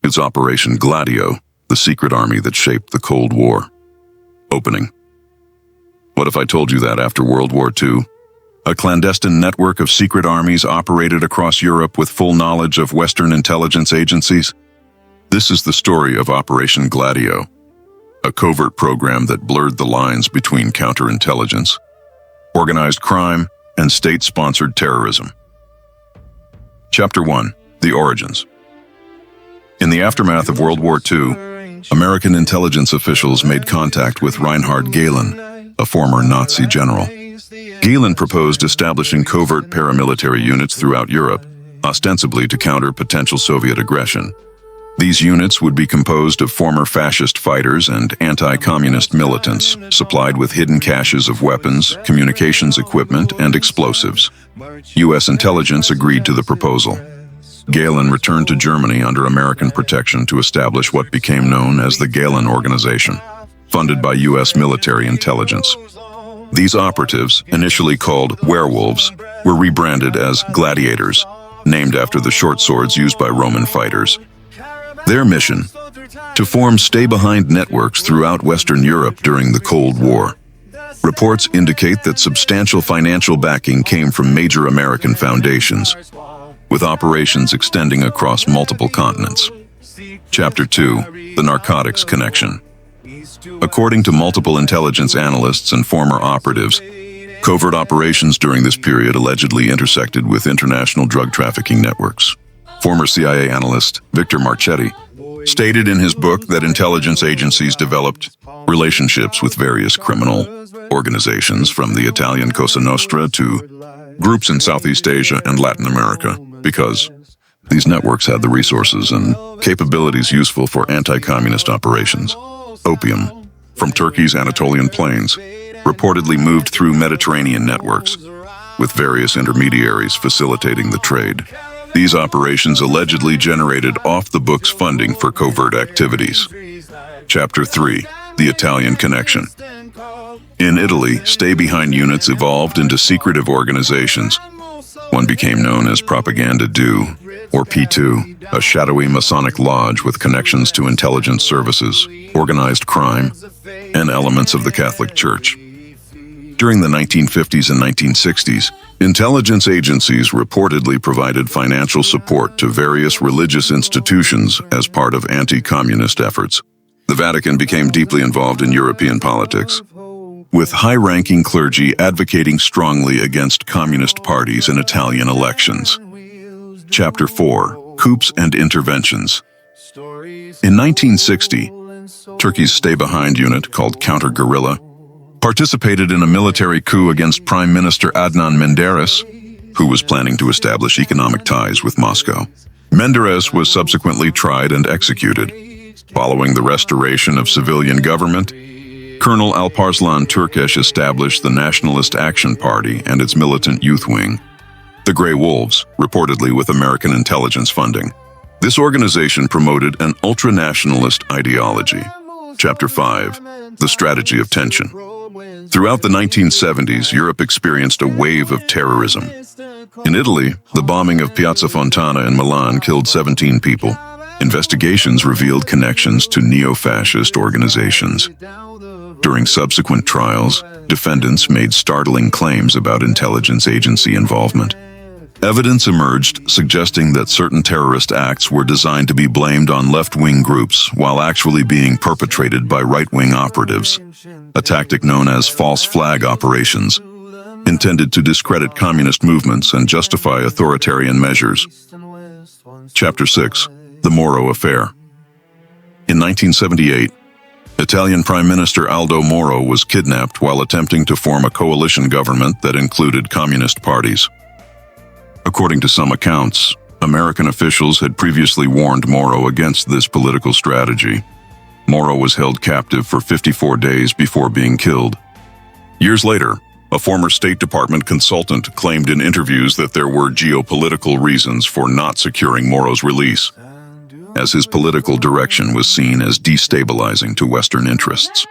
It's Operation Gladio, the secret army that shaped the Cold War. Opening. What if I told you that after World War II, a clandestine network of secret armies operated across Europe with full knowledge of Western intelligence agencies? This is the story of Operation Gladio, a covert program that blurred the lines between counterintelligence, organized crime, and state-sponsored terrorism. Chapter 1. The Origins. In the aftermath of World War II, American intelligence officials made contact with Reinhard Gehlen, a former Nazi general. Gehlen proposed establishing covert paramilitary units throughout Europe, ostensibly to counter potential Soviet aggression. These units would be composed of former fascist fighters and anti-communist militants, supplied with hidden caches of weapons, communications equipment, and explosives. U.S. intelligence agreed to the proposal. Gehlen returned to Germany under American protection to establish what became known as the Gehlen Organization, funded by U.S. military intelligence. These operatives, initially called werewolves, were rebranded as gladiators, named after the short swords used by Roman fighters. Their mission: to form stay-behind networks throughout Western Europe during the Cold War. Reports indicate that substantial financial backing came from major American foundations, with operations extending across multiple continents. Chapter 2. The Narcotics Connection. According to multiple intelligence analysts and former operatives, covert operations during this period allegedly intersected with international drug trafficking networks. Former CIA analyst Victor Marchetti stated in his book that intelligence agencies developed relationships with various criminal organizations, from the Italian Cosa Nostra to groups in Southeast Asia and Latin America, because these networks had the resources and capabilities useful for anti-communist operations. Opium, from Turkey's Anatolian plains, reportedly moved through Mediterranean networks, with various intermediaries facilitating the trade. These operations allegedly generated off-the-books funding for covert activities. Chapter 3. The Italian Connection. In Italy, stay-behind units evolved into secretive organizations. One became known as Propaganda 2, or P2, a shadowy Masonic lodge with connections to intelligence services, organized crime, and elements of the Catholic Church. During the 1950s and 1960s, intelligence agencies reportedly provided financial support to various religious institutions as part of anti-communist efforts. The Vatican became deeply involved in European politics, with high-ranking clergy advocating strongly against communist parties in Italian elections. Chapter 4. Coups and Interventions. In 1960, Turkey's stay-behind unit, called Counter-Guerrilla, participated in a military coup against Prime Minister Adnan Menderes, who was planning to establish economic ties with Moscow. Menderes was subsequently tried and executed. Following the restoration of civilian government, Colonel Alparslan Türkeş established the Nationalist Action Party and its militant youth wing, the Grey Wolves, reportedly with American intelligence funding. This organization promoted an ultra-nationalist ideology. Chapter 5. The Strategy of Tension. Throughout the 1970s, Europe experienced a wave of terrorism. In Italy, the bombing of Piazza Fontana in Milan killed 17 people. Investigations revealed connections to neo-fascist organizations. During subsequent trials, defendants made startling claims about intelligence agency involvement. Evidence emerged suggesting that certain terrorist acts were designed to be blamed on left-wing groups while actually being perpetrated by right-wing operatives, a tactic known as false flag operations, intended to discredit communist movements and justify authoritarian measures. Chapter 6. The Moro Affair. In 1978, Italian Prime Minister Aldo Moro was kidnapped while attempting to form a coalition government that included communist parties. According to some accounts, American officials had previously warned Moro against this political strategy. Moro was held captive for 54 days before being killed. Years later, a former State Department consultant claimed in interviews that there were geopolitical reasons for not securing Moro's release, as his political direction was seen as destabilizing to Western interests.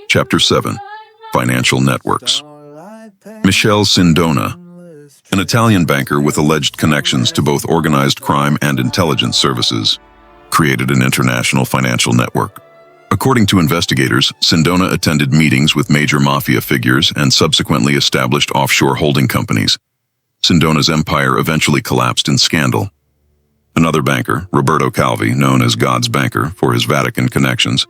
Chapter 7. Financial Networks. Michele Sindona, an Italian banker with alleged connections to both organized crime and intelligence services, created an international financial network. According to investigators, Sindona attended meetings with major Mafia figures and subsequently established offshore holding companies. Sindona's empire eventually collapsed in scandal. Another banker, Roberto Calvi, known as God's banker for his Vatican connections,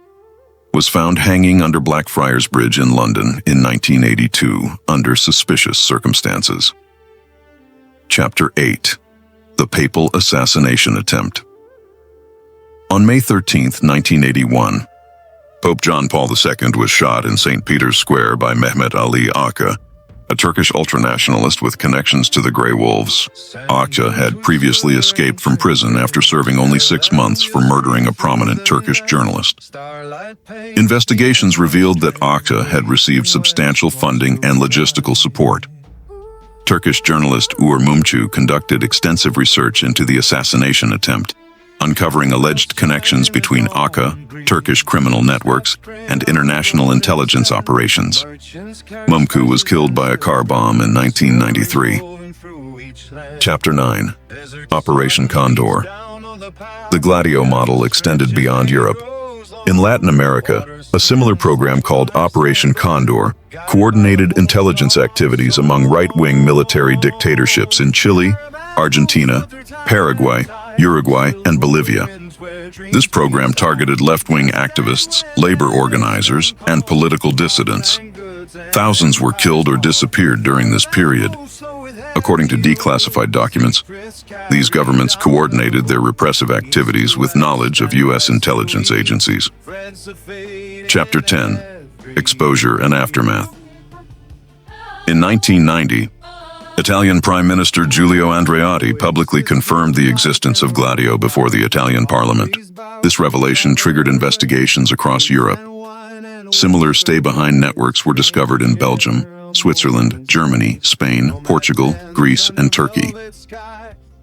was found hanging under Blackfriars Bridge in London in 1982 under suspicious circumstances. Chapter 8. The Papal Assassination Attempt. On May 13, 1981, Pope John Paul II was shot in St. Peter's Square by Mehmet Ali Aka, a Turkish ultranationalist with connections to the Grey Wolves. Aka had previously escaped from prison after serving only 6 months for murdering a prominent Turkish journalist. Investigations revealed that Aka had received substantial funding and logistical support. Turkish journalist Uğur Mumcu conducted extensive research into the assassination attempt, uncovering alleged connections between Aka, Turkish criminal networks, and international intelligence operations. Mumcu was killed by a car bomb in 1993. Chapter 9. Operation Condor. The Gladio model extended beyond Europe. In Latin America, a similar program called Operation Condor coordinated intelligence activities among right-wing military dictatorships in Chile, Argentina, Paraguay, Uruguay, and Bolivia. This program targeted left-wing activists, labor organizers, and political dissidents. Thousands were killed or disappeared during this period. According to declassified documents, these governments coordinated their repressive activities with knowledge of U.S. intelligence agencies. Chapter 10. Exposure and Aftermath. In 1990, Italian Prime Minister Giulio Andreotti publicly confirmed the existence of Gladio before the Italian Parliament. This revelation triggered investigations across Europe. Similar stay-behind networks were discovered in Belgium, Switzerland, Germany, Spain, Portugal, Greece, and Turkey.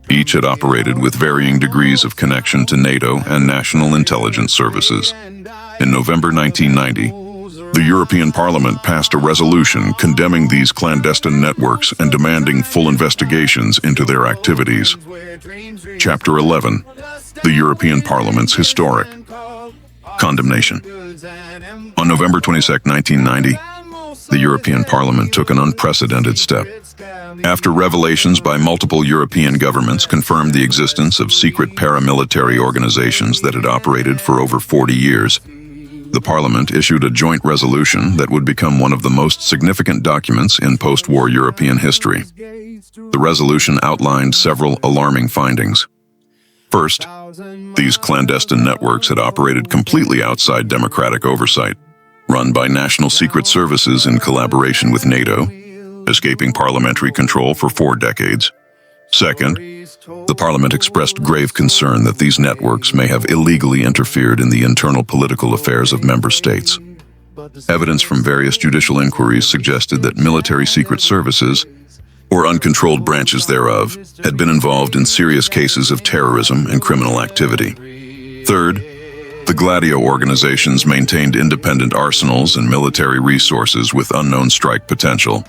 Each had operated with varying degrees of connection to NATO and national intelligence services. In November 1990, the European Parliament passed a resolution condemning these clandestine networks and demanding full investigations into their activities. Chapter 11. The European Parliament's Historic Condemnation. On November 22, 1990, the European Parliament took an unprecedented step. After revelations by multiple European governments confirmed the existence of secret paramilitary organizations that had operated for over 40 years, the Parliament issued a joint resolution that would become one of the most significant documents in post-war European history. The resolution outlined several alarming findings. First, these clandestine networks had operated completely outside democratic oversight, run by national secret services in collaboration with NATO, escaping parliamentary control for 4 decades. Second, the Parliament expressed grave concern that these networks may have illegally interfered in the internal political affairs of member states. Evidence from various judicial inquiries suggested that military secret services, or uncontrolled branches thereof, had been involved in serious cases of terrorism and criminal activity. Third, the Gladio organizations maintained independent arsenals and military resources with unknown strike potential,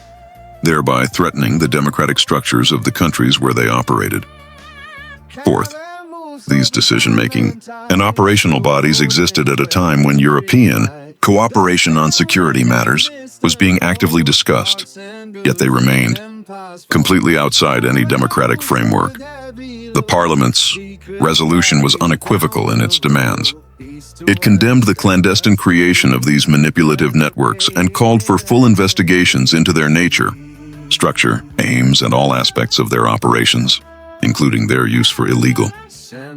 thereby threatening the democratic structures of the countries where they operated. Fourth, these decision-making and operational bodies existed at a time when European cooperation on security matters was being actively discussed, yet they remained completely outside any democratic framework. The Parliament's resolution was unequivocal in its demands. It condemned the clandestine creation of these manipulative networks and called for full investigations into their nature, structure, aims, and all aspects of their operations, including their use for illegal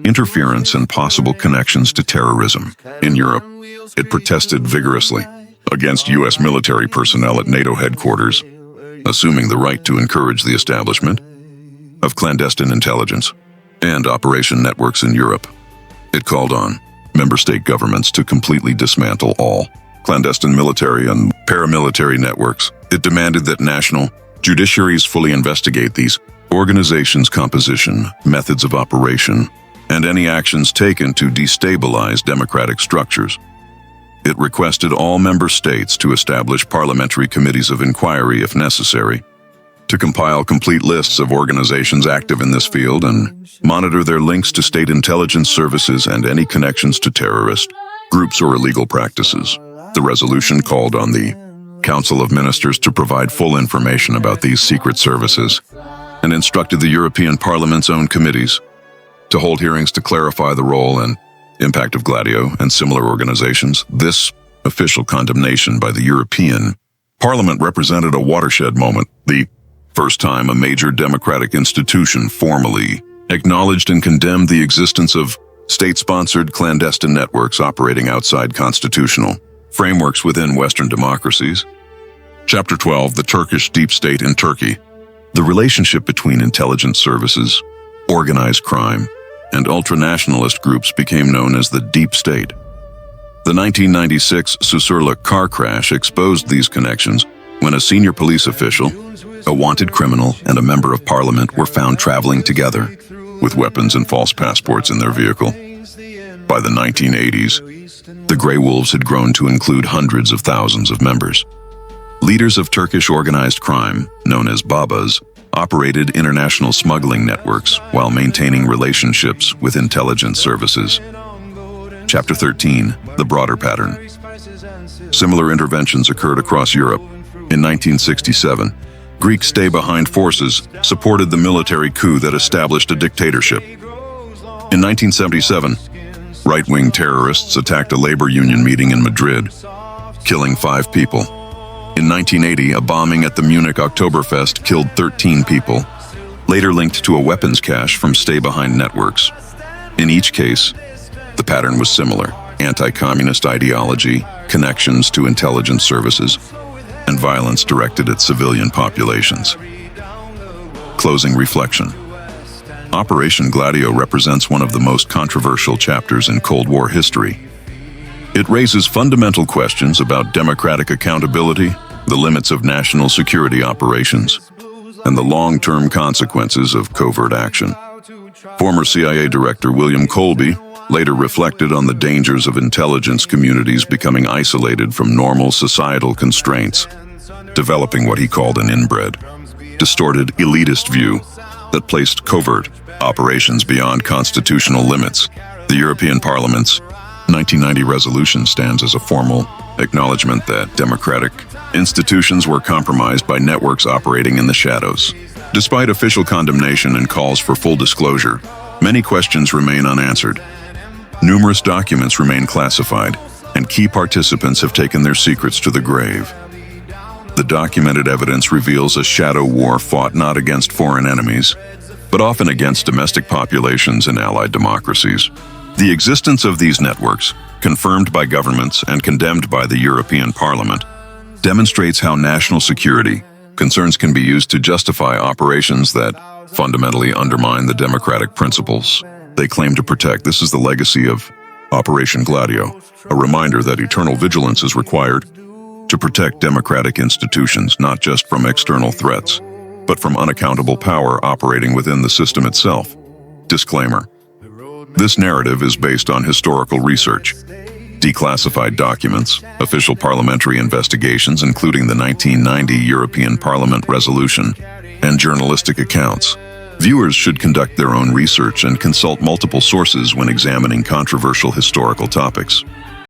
interference and possible connections to terrorism. In Europe, it protested vigorously against U.S. military personnel at NATO headquarters, assuming the right to encourage the establishment of clandestine intelligence and operation networks in Europe. It called on member state governments to completely dismantle all clandestine military and paramilitary networks. It demanded that national judiciaries fully investigate these organizations' composition, methods of operation, and any actions taken to destabilize democratic structures. It requested all member states to establish parliamentary committees of inquiry if necessary, to compile complete lists of organizations active in this field and monitor their links to state intelligence services and any connections to terrorist groups or illegal practices. The resolution called on the Council of Ministers to provide full information about these secret services and instructed the European Parliament's own committees to hold hearings to clarify the role and impact of Gladio and similar organizations. This official condemnation by the European Parliament represented a watershed moment, the first time a major democratic institution formally acknowledged and condemned the existence of state-sponsored clandestine networks operating outside constitutional frameworks within Western democracies. Chapter 12, The Turkish Deep State in Turkey. The relationship between intelligence services, organized crime, and ultranationalist groups became known as the Deep State. The 1996 Susurluk car crash exposed these connections when a senior police official, a wanted criminal, and a member of parliament were found traveling together with weapons and false passports in their vehicle. By the 1980s, the Grey Wolves had grown to include hundreds of thousands of members. Leaders of Turkish organized crime, known as Babas, operated international smuggling networks while maintaining relationships with intelligence services. Chapter 13, The Broader Pattern. Similar interventions occurred across Europe. In 1967, Greek stay-behind forces supported the military coup that established a dictatorship. In 1977, right-wing terrorists attacked a labor union meeting in Madrid, killing 5 people. In 1980, a bombing at the Munich Oktoberfest killed 13 people, later linked to a weapons cache from stay-behind networks. In each case, the pattern was similar: anti-communist ideology, connections to intelligence services, and violence directed at civilian populations. Closing reflection. Operation Gladio represents one of the most controversial chapters in Cold War history. It raises fundamental questions about democratic accountability, the limits of national security operations, and the long-term consequences of covert action. Former CIA Director William Colby later reflected on the dangers of intelligence communities becoming isolated from normal societal constraints, developing what he called an inbred, distorted elitist view that placed covert operations beyond constitutional limits. The European Parliament's 1990 resolution stands as a formal acknowledgement that democratic institutions were compromised by networks operating in the shadows. Despite official condemnation and calls for full disclosure, many questions remain unanswered. Numerous documents remain classified, and key participants have taken their secrets to the grave. The documented evidence reveals a shadow war fought not against foreign enemies, but often against domestic populations in allied democracies. The existence of these networks, confirmed by governments and condemned by the European Parliament, demonstrates how national security concerns can be used to justify operations that fundamentally undermine the democratic principles they claim to protect. This is the legacy of Operation Gladio, a reminder that eternal vigilance is required to protect democratic institutions, not just from external threats, but from unaccountable power operating within the system itself. Disclaimer. This narrative is based on historical research, declassified documents, official parliamentary investigations including the 1990 European Parliament resolution, and journalistic accounts. Viewers should conduct their own research and consult multiple sources when examining controversial historical topics.